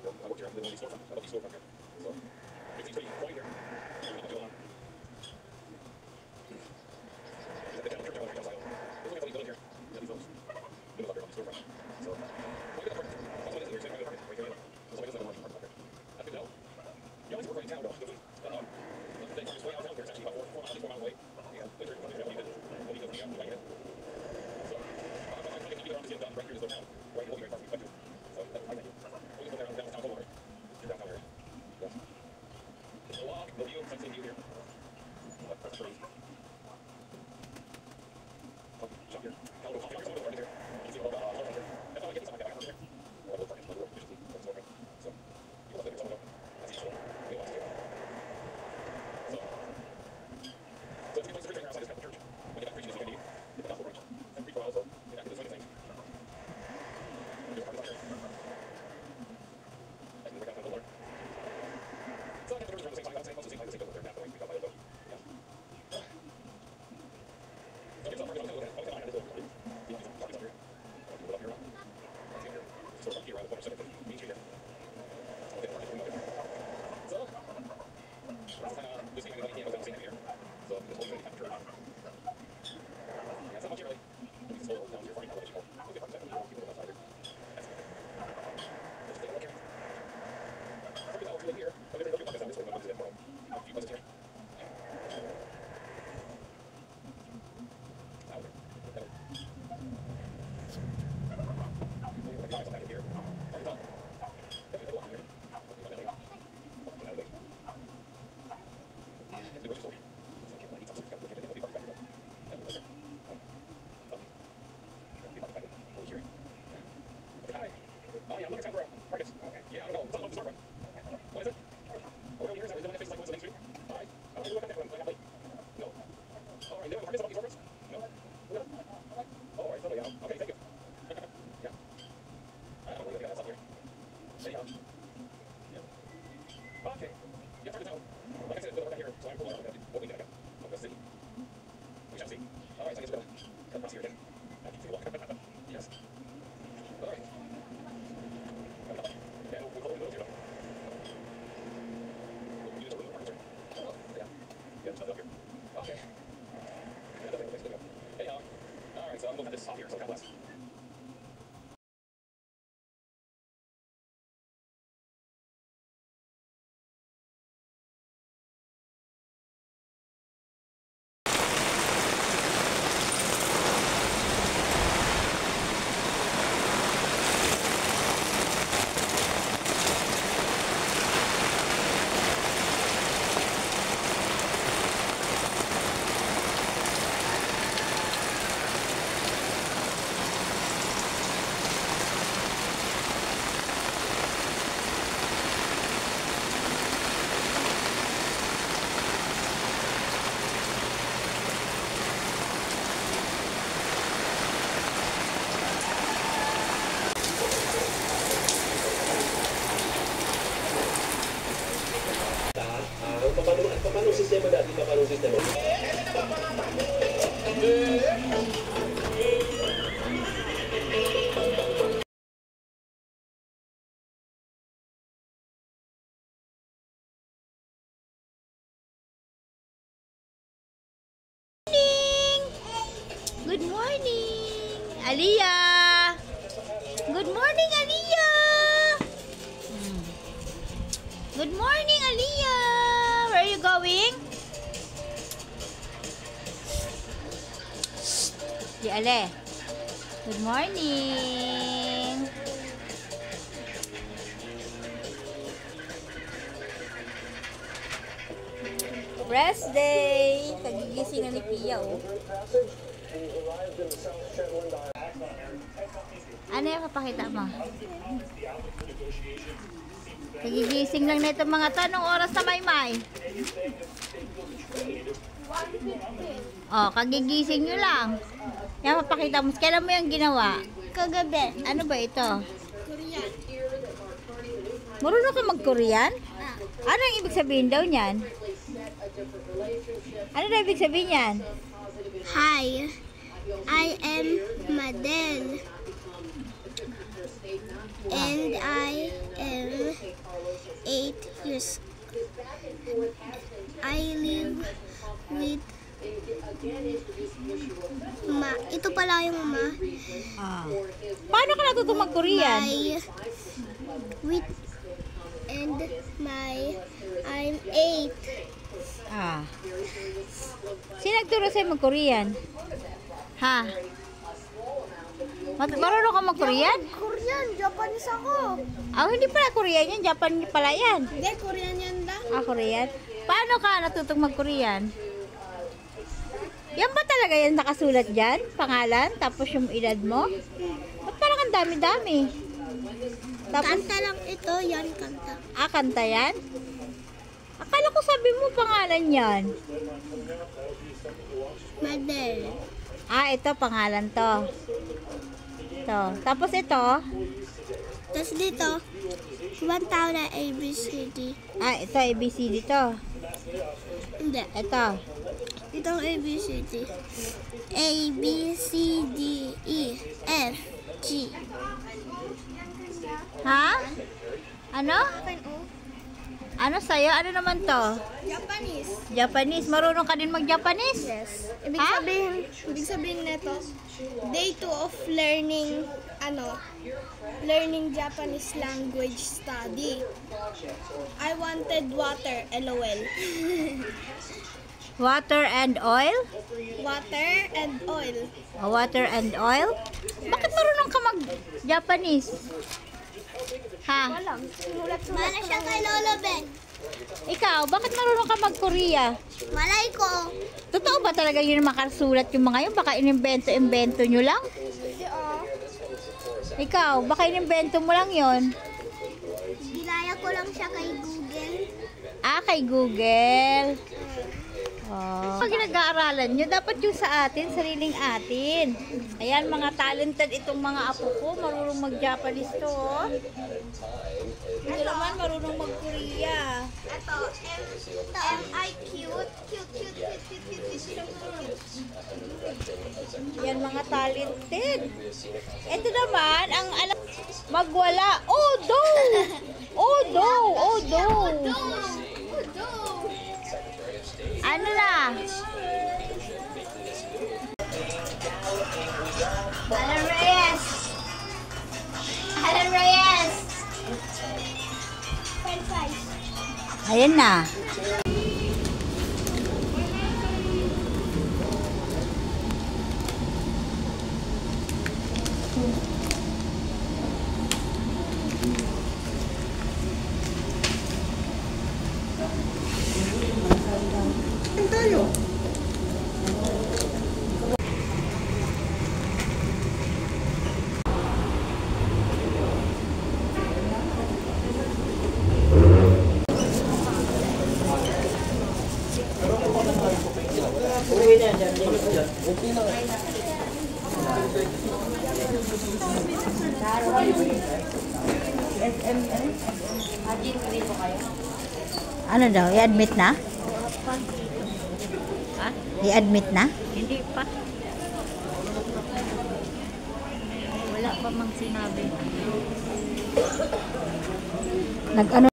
I worked here on the storefront. I love the storefront here. So it seems pretty quiet here. Not much going on. The town church out there outside. There's only a couple buildings here. Yeah, these folks. Live up here on the storefront. So quite a good apartment. That's what it is here. It's a good apartment right here. So somebody doesn't have a apartment up there. That's good to know. You always work right in town though. The thing is way out of town here. It's actually about 4 miles away. Yeah, winter, when you get it. When you go to the right here. So I can either on the done right here is the town. Right, we'll be right across the spectrum. So that's fine. We'll just go there on downtown Coldwater. Your downtown area. Yes. The walk, the view, sightseeing view here. That's pretty easy. Shop here. Got a little coffee. There's a little garden here. You can see a little water here. That's how I get something like that here. Or a little parking, a little efficiency. That's okay. So you want to live here somewhere. That's easy. We want to do. So it's a good place to drink right here outside this Catholic church. When you get back preaching this weekend, hit the gospel bridge. And preach for a while, so get back to this swing of things. Do a party out here. I can work out on the Lord. So I get the rivers around the same time. I would say most of the same time the same over there. That way we got by it though. Yeah. So here's some parking out there. Look at mine. I did a little. See some parking out here. I'll do it up here. See here. Sort of up here around the corner. 7th and Main Street here. I'll get the parking out there. So that's kind of this thing. I can't go down the same here. So this whole thing is kind of church. Yeah, it's not much here really. This whole down here farming elevation. We'll get parking out there. People outside here. That's good. Let's take a look here. Something else really here. But there's no buses out this way. No buses in for a few buses here. Out there. Out there. Back in here. On the top. There's a little here. Out there. Out there. It's the grocery store. So I can't let you talk to me. I'll be parked back here. Over here. Hi. Oh yeah, I'm looking for Marcus. Okay. Yeah, I don't know. It's on the storefront. What is it? Oh, over here. Is that the one that faces like Main Street? All right. Oh, you look at that one. I got late. No. All right. No, Marcus, about these storefronts? No. No. Oh, all right. So, yeah. Okay, thank you. Yeah. I don't really think that's up here. Anyhow. Yeah. Okay. Yeah, turn it down. Like I said, it's going to work out here. So I'm pulling out what we got. Of the city. We shall see. All right. So I guess we're going to cut across here again. I can take a walk. Yes. All right. Yeah, we'll call it a little here. We'll use a little marker. Oh, yeah. Yeah, it's up here. Okay. Yeah, that's a good place to go. Anyhow. All right, so I'm going to have this off here, so God bless. Paano sistema dati? Paano sistema? Good morning, Aliyah. Good morning, Aliyah. Good morning, Aliyah. Where are you going? Di Ale. Good morning. Rest day. Kagigising na ni Pia, oh. Ano yung kapakita mo? Kagigising lang na itong mga to. Anong oras na Maymay? Oh, kagigising nyo lang. Yan, papakita mo. Kailan mo yung ginawa? Kagabi. Ano ba ito? Korean. Marunong ka mag-Korean? Ano ang ibig sabihin daw niyan? Ano daw ibig sabihin niyan? Hi. I am Madel. And I am years. I live with ma. Ito pala yung ma. Ah. Paano ka natutong mag-Korean? My with and my I'm 8. Ah. Sino nagturo sa'yo mag-Korean? Ha? Marunong ka mag-Korean? Korean, Japanese ako. Ah, hindi pala Korean yan. Japan pala yan. Hindi, Korean yan da. Ah, Korean? Paano ka natutong mag-Korean? Yan ba talaga yan nakasulat dyan? Pangalan? Tapos yung edad mo? Ba't parang ang dami-dami? Tapos, Kanta lang ito, yan kanta. ah, kanta yan? Akala ko sabi mo pangalan yan. Mother. Ah, ito pangalan to. Ito. Tapos ito. Tapos dito, 1,000 ABCD. Ah, ito ABCD to. Hindi. Ito. Itong ABCD. A, B, C, D, E, F, G. Ha? Ano? Ano sa'yo? Ano naman to? Japanese. Japanese. Marunong ka din mag-Japanese? Yes. Ha? Ibig sabihin nito, day 2 of learning, learning Japanese language study. I wanted water, LOL. Water and oil? Water and oil. Oh, water and oil? Bakit marunong ka mag-Japanese? Ha? Mana siya kay Lolo Ben. Ikaw, bakit marunong ka mag-Korea? Malay ko. Totoo ba talaga yun makasulat yung mga yun? Baka inimbento-imbento nyo lang? Ikaw, baka inimbento mo lang yun? Ginaya ko lang siya kay Google. Ah, kay Google. Oh. Pag nag-aaralan nyo, dapat yung sa atin, sariling atin. Ayan, mga talented itong mga apo ko. Marunong mag-Japanese to, oh. Ito naman, marunong mag-Korea. Ito, M-I cute. Cute. Yan, mga talented. Ito naman, ang alam, magwala. Odo! Odo! Odo! Ano na? Alan Reyes. Alan Reyes. French fries. Ayan na. Ano daw? I-admit na? Ha? I-admit na? Hindi pa. Wala pa mang sinabi. Nag-ano